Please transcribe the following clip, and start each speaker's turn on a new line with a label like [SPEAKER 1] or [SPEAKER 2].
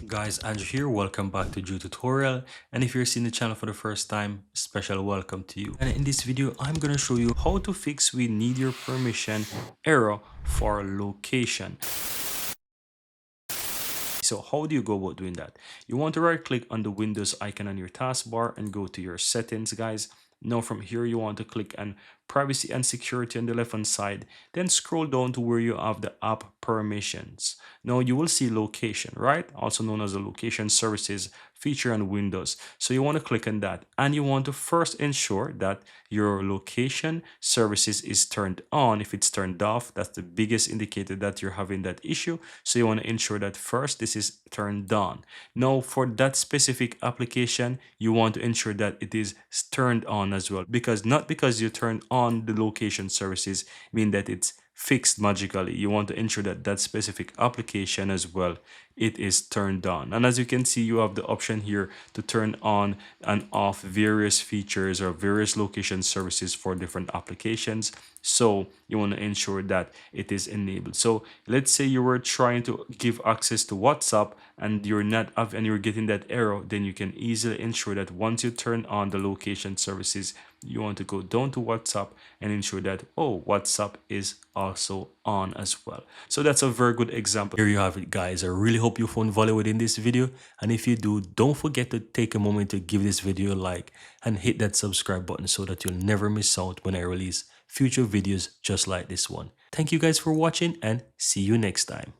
[SPEAKER 1] Guys, Andrew here. Welcome back to Drew Tutorial. And if you're seeing the channel for the first time, special welcome to you. And in this video, I'm going to show you how to fix we need your permission error for location. So how do you go about doing that? You want to right click on the Windows icon on your taskbar and go to your settings, guys. Now from here, you want to click on privacy and security on the left hand side, then scroll down to where you have the app permissions. Now you will see location, right? Also known as the location services feature on Windows. So you want to click on that and you want to first ensure that your location services is turned on. If it's turned off, that's the biggest indicator that you're having that issue. So you want to ensure that first this is turned on. Now for that specific application, you want to ensure that it is turned on as well, because not because you turn on the location services mean that it's fixed magically. You want to ensure that that specific application as well, it is turned on. And as you can see, you have the option here to turn on and off various features or various location services for different applications. So you want to ensure that it is enabled. So let's say you were trying to give access to WhatsApp and you're not and you're getting that error, then you can easily ensure that once you turn on the location services, you want to go down to WhatsApp and ensure that, oh, WhatsApp is also on as well. So that's a very good example. Here you have it, guys. I really hope you found value within this video. And if you do, don't forget to take a moment to give this video a like and hit that subscribe button so that you'll never miss out when I release future videos just like this one. Thank you guys for watching and see you next time.